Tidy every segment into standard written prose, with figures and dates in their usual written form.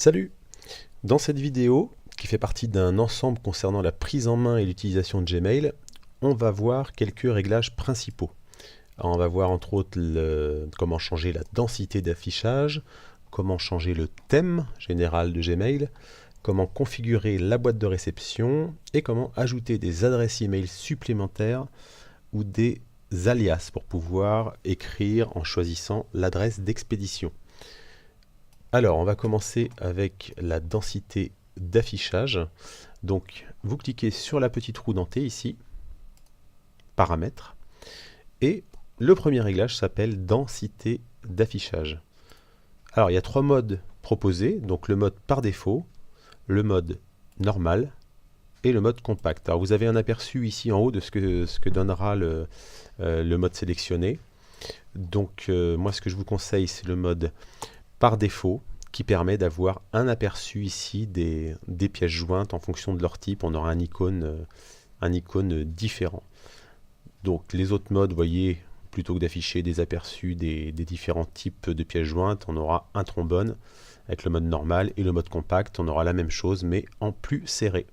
Salut! Dans cette vidéo, qui fait partie d'un ensemble concernant la prise en main et l'utilisation de Gmail, on va voir quelques réglages principaux. Alors, on va voir entre autres comment changer la densité d'affichage, comment changer le thème général de Gmail, comment configurer la boîte de réception et comment ajouter des adresses email supplémentaires ou des alias pour pouvoir écrire en choisissant l'adresse d'expédition. Alors, on va commencer avec la densité d'affichage. Donc, vous cliquez sur la petite roue dentée ici, paramètres, et le premier réglage s'appelle densité d'affichage. Alors, il y a trois modes proposés, donc le mode par défaut, le mode normal et le mode compact. Alors, vous avez un aperçu ici en haut de ce que donnera le mode sélectionné. Donc, moi, ce que je vous conseille, c'est le mode par défaut, qui permet d'avoir un aperçu ici des pièces jointes en fonction de leur type. On aura un icône différent. Donc les autres modes, vous voyez, plutôt que d'afficher des aperçus des différents types de pièces jointes, on aura un trombone avec le mode normal, et le mode compact, on aura la même chose mais en plus serré.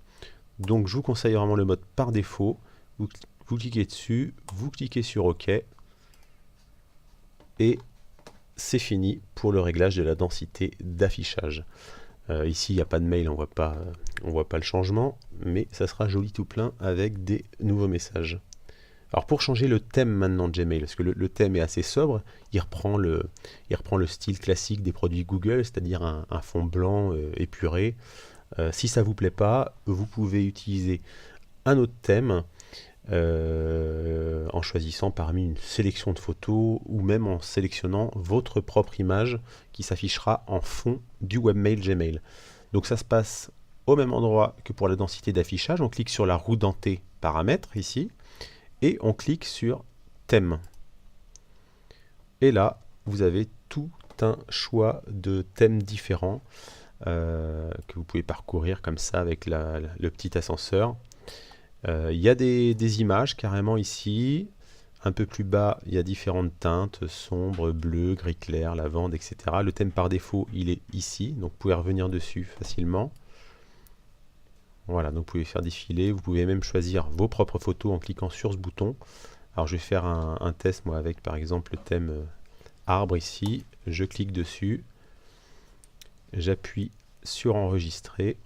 Donc je vous conseille vraiment le mode par défaut. Vous cliquez dessus, vous cliquez sur OK, et c'est fini pour le réglage de la densité d'affichage. Ici, il n'y a pas de mail, on voit pas le changement, mais ça sera joli tout plein avec des nouveaux messages. Alors pour changer le thème maintenant de Gmail, parce que le thème est assez sobre, il reprend le style classique des produits Google, c'est-à-dire un fond blanc épuré. Si ça ne vous plaît pas, vous pouvez utiliser un autre thème, en choisissant parmi une sélection de photos ou même en sélectionnant votre propre image qui s'affichera en fond du webmail Gmail. Donc ça se passe au même endroit que pour la densité d'affichage. On clique sur la roue dentée paramètres ici et on clique sur thème. Et là, vous avez tout un choix de thèmes différents que vous pouvez parcourir comme ça avec le petit ascenseur. Il y a des images carrément ici. Un peu plus bas, il y a différentes teintes, sombre, bleu, gris clair, lavande, etc. Le thème par défaut, il est ici, donc vous pouvez revenir dessus facilement. Voilà, donc vous pouvez faire défiler, vous pouvez même choisir vos propres photos en cliquant sur ce bouton. Alors je vais faire un test moi avec par exemple le thème arbre ici. Je clique dessus, j'appuie sur enregistrer.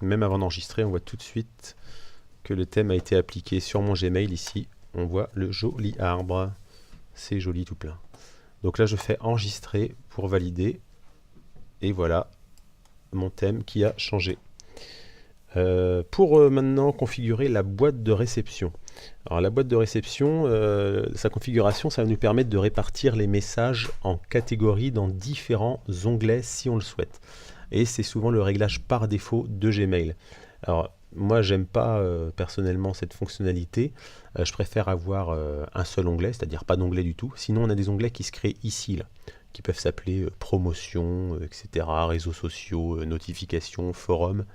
Même avant d'enregistrer, on voit tout de suite que le thème a été appliqué sur mon Gmail ici. On voit le joli arbre, c'est joli tout plein. Donc là je fais enregistrer pour valider et voilà mon thème qui a changé. Pour maintenant configurer la boîte de réception. Alors la boîte de réception, sa configuration, ça va nous permettre de répartir les messages en catégories dans différents onglets si on le souhaite. Et c'est souvent le réglage par défaut de Gmail. Alors moi j'aime pas personnellement cette fonctionnalité, je préfère avoir un seul onglet, c'est-à-dire pas d'onglet du tout. Sinon on a des onglets qui se créent ici, là, qui peuvent s'appeler promotion, etc., réseaux sociaux, notifications, forums.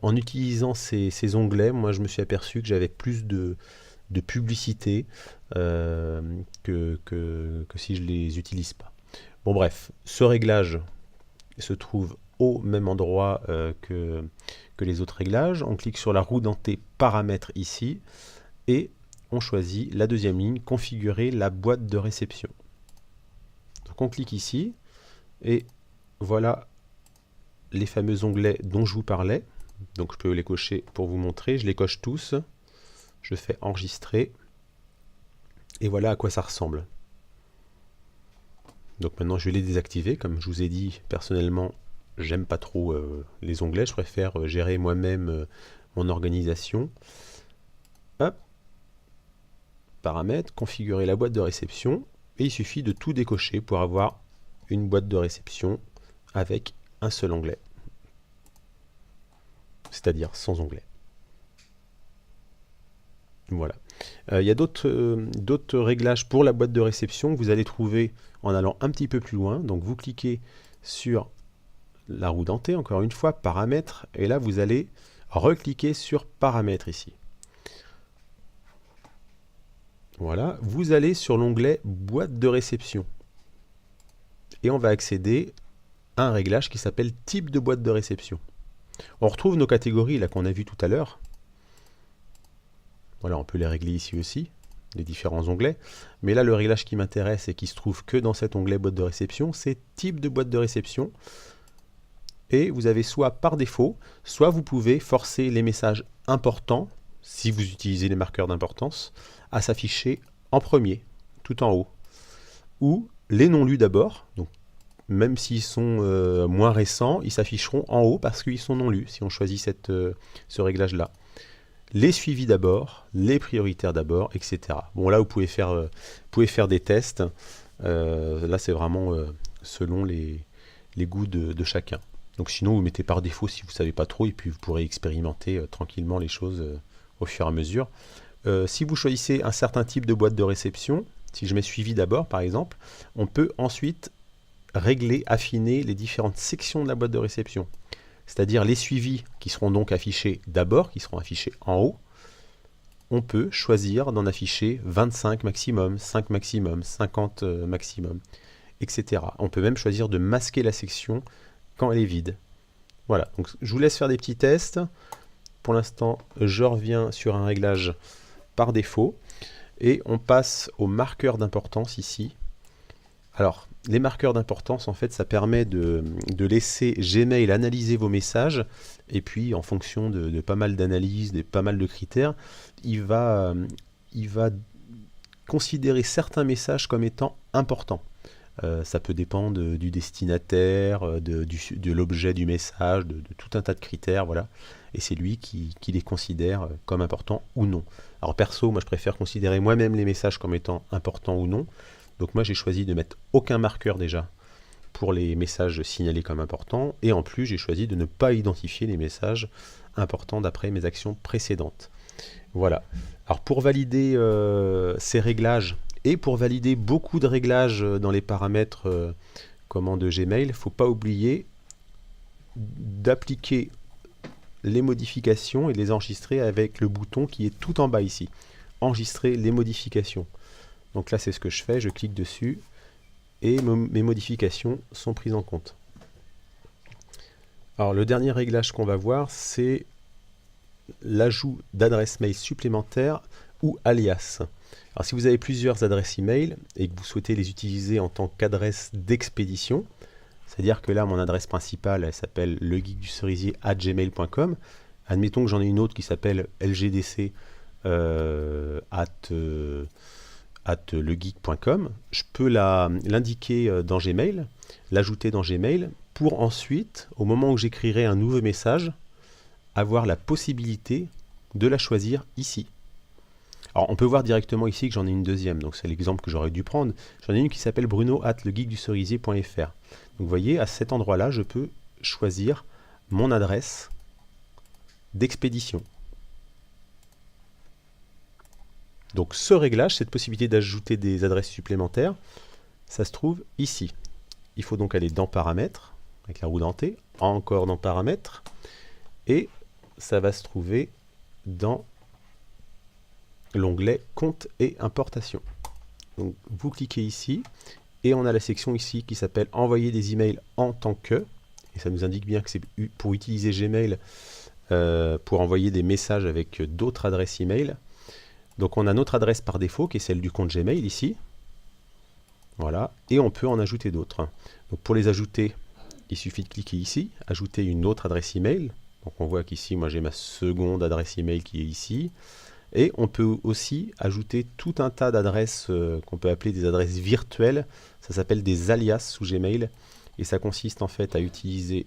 En utilisant ces onglets, moi je me suis aperçu que j'avais plus de publicité que si je les utilise pas. Bon bref, ce réglage se trouve au même endroit que les autres réglages. On clique sur la roue dentée paramètres ici et on choisit la deuxième ligne, configurer la boîte de réception. Donc on clique ici et voilà les fameux onglets dont je vous parlais. Donc je peux les cocher pour vous montrer, je les coche tous, je fais enregistrer et voilà à quoi ça ressemble. Donc maintenant je vais les désactiver, comme je vous ai dit personnellement j'aime pas trop les onglets, je préfère gérer moi-même mon organisation. Hop, paramètres, configurer la boîte de réception, et il suffit de tout décocher pour avoir une boîte de réception avec un seul onglet, c'est-à-dire sans onglet. Voilà. Il y a d'autres réglages pour la boîte de réception que vous allez trouver en allant un petit peu plus loin. Donc vous cliquez sur la roue dentée, encore une fois, paramètres, et là vous allez recliquer sur paramètres ici. Voilà, vous allez sur l'onglet boîte de réception et on va accéder un réglage qui s'appelle type de boîte de réception. On retrouve nos catégories là qu'on a vues tout à l'heure. Voilà, on peut les régler ici aussi, les différents onglets. Mais là, le réglage qui m'intéresse et qui se trouve que dans cet onglet boîte de réception, c'est type de boîte de réception. Et vous avez soit par défaut, soit vous pouvez forcer les messages importants, si vous utilisez les marqueurs d'importance, à s'afficher en premier, tout en haut. Ou les non lus d'abord, donc même s'ils sont moins récents, ils s'afficheront en haut parce qu'ils sont non lus, si on choisit ce réglage-là. Les suivis d'abord, les prioritaires d'abord, etc. Bon, là, vous pouvez faire des tests. Là, c'est vraiment selon les goûts de chacun. Donc sinon, vous mettez par défaut si vous ne savez pas trop, et puis vous pourrez expérimenter tranquillement les choses au fur et à mesure. Si vous choisissez un certain type de boîte de réception, si je mets suivi d'abord, par exemple, on peut ensuite régler, affiner les différentes sections de la boîte de réception. C'est-à-dire les suivis qui seront donc affichés d'abord, qui seront affichés en haut. On peut choisir d'en afficher 25 maximum, 5 maximum, 50 maximum, etc. On peut même choisir de masquer la section quand elle est vide. Voilà, donc je vous laisse faire des petits tests. Pour l'instant, je reviens sur un réglage par défaut et on passe aux marqueurs d'importance ici. Alors, les marqueurs d'importance, en fait, ça permet de laisser Gmail analyser vos messages et puis en fonction de pas mal d'analyses, de pas mal de critères, il va considérer certains messages comme étant importants. Ça peut dépendre du destinataire, de l'objet du message, de tout un tas de critères, voilà. Et c'est lui qui les considère comme importants ou non. Alors perso, moi je préfère considérer moi-même les messages comme étant importants ou non. Donc moi j'ai choisi de mettre aucun marqueur déjà pour les messages signalés comme importants. Et en plus j'ai choisi de ne pas identifier les messages importants d'après mes actions précédentes. Voilà. Alors pour valider ces réglages, et pour valider beaucoup de réglages dans les paramètres de Gmail, il ne faut pas oublier d'appliquer les modifications et de les enregistrer avec le bouton qui est tout en bas ici. Enregistrer les modifications. Donc là, c'est ce que je fais. Je clique dessus et mes modifications sont prises en compte. Alors, le dernier réglage qu'on va voir, c'est l'ajout d'adresses mail supplémentaires ou alias. Alors si vous avez plusieurs adresses email et que vous souhaitez les utiliser en tant qu'adresse d'expédition, c'est-à-dire que là mon adresse principale elle s'appelle legeekducerisier@gmail.com. Admettons que j'en ai une autre qui s'appelle lgdc @legeek.com. Je peux l'indiquer dans Gmail, l'ajouter dans Gmail pour ensuite, au moment où j'écrirai un nouveau message, avoir la possibilité de la choisir ici. Alors on peut voir directement ici que j'en ai une deuxième, donc c'est l'exemple que j'aurais dû prendre. J'en ai une qui s'appelle bruno@legeekducerisier.fr. Donc vous voyez, à cet endroit-là, je peux choisir mon adresse d'expédition. Donc ce réglage, cette possibilité d'ajouter des adresses supplémentaires, ça se trouve ici. Il faut donc aller dans Paramètres, avec la roue dentée, encore dans Paramètres, et ça va se trouver dans l'onglet Compte et Importation. Donc vous cliquez ici, et on a la section ici qui s'appelle Envoyer des emails en tant que, et ça nous indique bien que c'est pour utiliser Gmail pour envoyer des messages avec d'autres adresses email. Donc on a notre adresse par défaut qui est celle du compte Gmail ici. Voilà, et on peut en ajouter d'autres. Donc pour les ajouter, il suffit de cliquer ici, ajouter une autre adresse email. Donc on voit qu'ici, moi j'ai ma seconde adresse email qui est ici. Et on peut aussi ajouter tout un tas d'adresses qu'on peut appeler des adresses virtuelles. Ça s'appelle des alias sous Gmail. Et ça consiste en fait à utiliser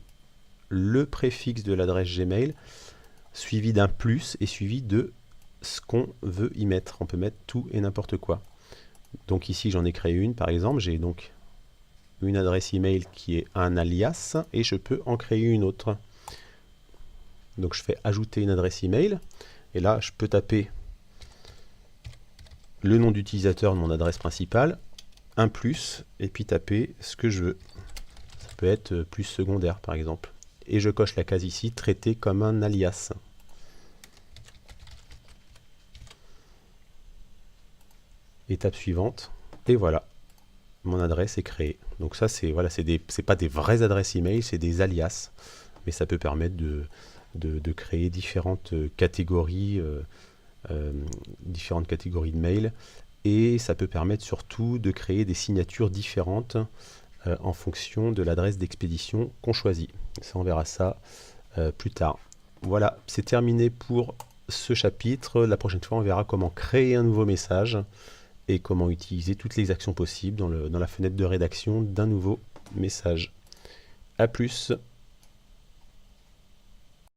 le préfixe de l'adresse Gmail, suivi d'un plus et suivi de ce qu'on veut y mettre. On peut mettre tout et n'importe quoi. Donc ici j'en ai créé une par exemple. J'ai donc une adresse email qui est un alias et je peux en créer une autre. Donc je fais ajouter une adresse email. Et là, je peux taper le nom d'utilisateur de mon adresse principale, un plus, et puis taper ce que je veux. Ça peut être plus secondaire, par exemple. Et je coche la case ici, traiter comme un alias. Étape suivante, et voilà. mon adresse est créée. Donc ça, c'est voilà, c'est pas des vraies adresses email, c'est des alias, mais ça peut permettre de créer différentes catégories de mail, et ça peut permettre surtout de créer des signatures différentes en fonction de l'adresse d'expédition qu'on choisit. Ça, on verra ça plus tard. Voilà, c'est terminé pour ce chapitre. La prochaine fois, on verra comment créer un nouveau message et comment utiliser toutes les actions possibles dans la fenêtre de rédaction d'un nouveau message. A plus!